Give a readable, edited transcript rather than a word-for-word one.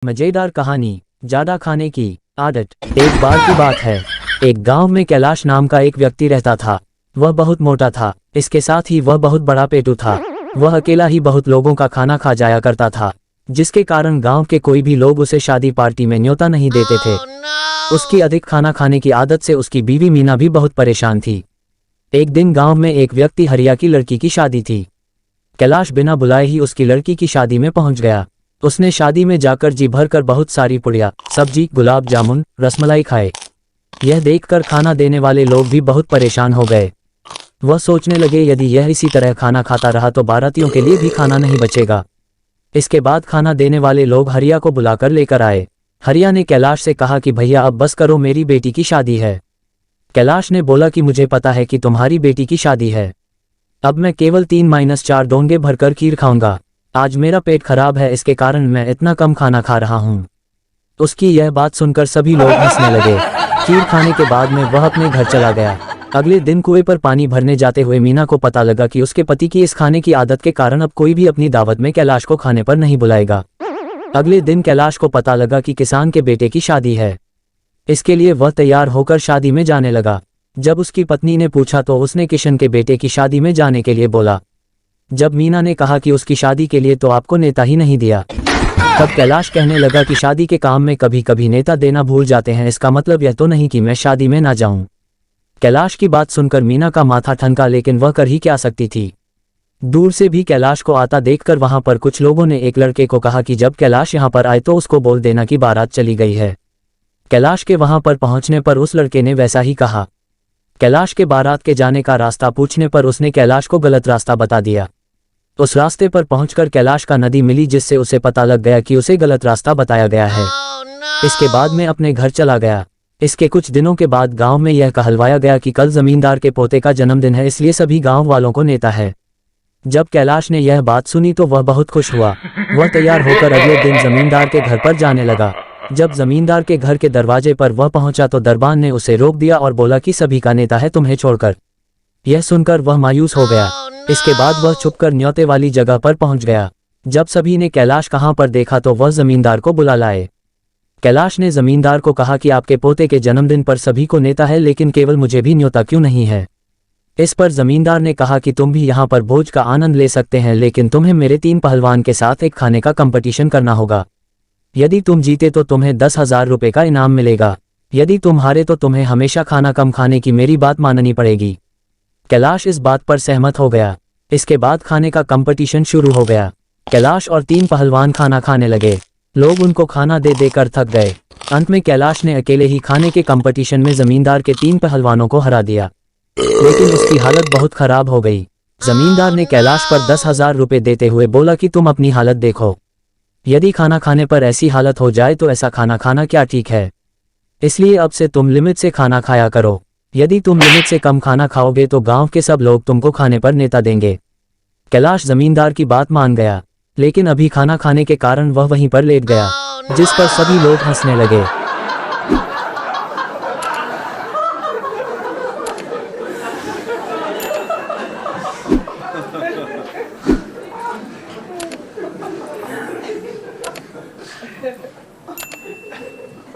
मजेदार कहानी, ज्यादा खाने की आदत। एक बार की बात है, एक गांव में कैलाश नाम का एक व्यक्ति रहता था। वह बहुत मोटा था, इसके साथ ही वह बहुत बड़ा पेटू था। वह अकेला ही बहुत लोगों का खाना खा जाया करता था, जिसके कारण गांव के कोई भी लोग उसे शादी पार्टी में न्योता नहीं देते थे। उसकी अधिक खाना खाने की आदत से उसकी बीवी मीना भी बहुत परेशान थी। एक दिन गांव में एक व्यक्ति हरिया की लड़की की शादी थी। कैलाश बिना बुलाए ही उसकी लड़की की शादी में पहुंच गया। उसने शादी में जाकर जी भरकर बहुत सारी पुड़िया, सब्जी, गुलाब जामुन, रसमलाई खाए। यह देखकर खाना देने वाले लोग भी बहुत परेशान हो गए। वह सोचने लगे, यदि यह इसी तरह खाना खाता रहा तो बारातियों के लिए भी खाना नहीं बचेगा। इसके बाद खाना देने वाले लोग हरिया को बुलाकर लेकर आए। हरिया ने कैलाश से कहा कि भैया अब बस करो, मेरी बेटी की शादी है। कैलाश ने बोला कि मुझे पता है कि तुम्हारी बेटी की शादी है, अब मैं केवल 3-4 डोंगे भरकर खीर खाऊंगा। आज मेरा पेट खराब है, इसके कारण मैं इतना कम खाना खा रहा हूँ। उसकी यह बात सुनकर सभी लोग हंसने लगे। खीर खाने के बाद में वह अपने घर चला गया। अगले दिन कुएं पर पानी भरने जाते हुए मीना को पता लगा कि उसके पति की इस खाने की आदत के कारण अब कोई भी अपनी दावत में कैलाश को खाने पर नहीं बुलाएगा। अगले दिन कैलाश को पता लगा कि किसान के बेटे की शादी है। इसके लिए वह तैयार होकर शादी में जाने लगा। जब उसकी पत्नी ने पूछा तो उसने किशन के बेटे की शादी में जाने के लिए बोला। जब मीना ने कहा कि उसकी शादी के लिए तो आपको नेता ही नहीं दिया, तब कैलाश कहने लगा कि शादी के काम में कभी कभी नेता देना भूल जाते हैं, इसका मतलब यह तो नहीं कि मैं शादी में ना जाऊं। कैलाश की बात सुनकर मीना का माथा ठनका, लेकिन वह कर ही क्या सकती थी। दूर से भी कैलाश को आता देखकर वहां पर कुछ लोगों ने एक लड़के को कहा कि जब कैलाश यहां पर आए तो उसको बोल देना कि बारात चली गई है। कैलाश के वहां पर पहुंचने पर उस लड़के ने वैसा ही कहा। कैलाश के बारात के जाने का रास्ता पूछने पर उसने कैलाश को गलत रास्ता बता दिया। उस रास्ते पर पहुंचकर कैलाश का नदी मिली, जिससे उसे पता लग गया कि उसे गलत रास्ता बताया गया है। इसके बाद में अपने घर चला गया। इसके कुछ दिनों के बाद गांव में यह कहलवाया गया कि कल जमींदार के पोते का जन्मदिन है, इसलिए सभी गांव वालों को नेता है। जब कैलाश ने यह बात सुनी तो वह बहुत खुश हुआ। वह तैयार होकर अगले दिन जमींदार के घर पर जाने लगा। जब जमींदार के घर के दरवाजे पर वह पहुंचा तो दरबान ने उसे रोक दिया और बोला कि सभी का नेता है तुम्हें छोड़कर। यह सुनकर वह मायूस हो गया। इसके बाद वह छुपकर न्योते वाली जगह पर पहुंच गया। जब सभी ने कैलाश कहां पर देखा तो वह जमींदार को बुला लाए। कैलाश ने जमींदार को कहा कि आपके पोते के जन्मदिन पर सभी को नेता है, लेकिन केवल मुझे भी न्योता क्यों नहीं है। इस पर जमींदार ने कहा कि तुम भी यहाँ पर भोज का आनंद ले सकते हैं, लेकिन तुम्हें मेरे 3 पहलवान के साथ एक खाने का कंपटीशन करना होगा। यदि तुम जीते तो तुम्हें 10,000 रुपये का इनाम मिलेगा, यदि तुम हारे तो तुम्हें हमेशा खाना कम खाने की मेरी बात माननी पड़ेगी। कैलाश इस बात पर सहमत हो गया। इसके बाद खाने का कंपटीशन शुरू हो गया। कैलाश और 3 पहलवान खाना खाने लगे। लोग उनको खाना दे देकर थक गए। अंत में कैलाश ने अकेले ही खाने के कंपटीशन में जमींदार के 3 पहलवानों को हरा दिया, लेकिन उसकी हालत बहुत खराब हो गई। जमींदार ने कैलाश पर 10,000 रुपये देते हुए बोला कि तुम अपनी हालत देखो, यदि खाना खाने पर ऐसी हालत हो जाए तो ऐसा खाना खाना क्या ठीक है। इसलिए अब से तुम लिमिट से खाना खाया करो। यदि तुम लिमिट से कम खाना खाओगे तो गांव के सब लोग तुमको खाने पर नेता देंगे। कैलाश जमींदार की बात मान गया, लेकिन अभी खाना खाने के कारण वह वहीं पर लेट गया, जिस पर सभी लोग हंसने लगे।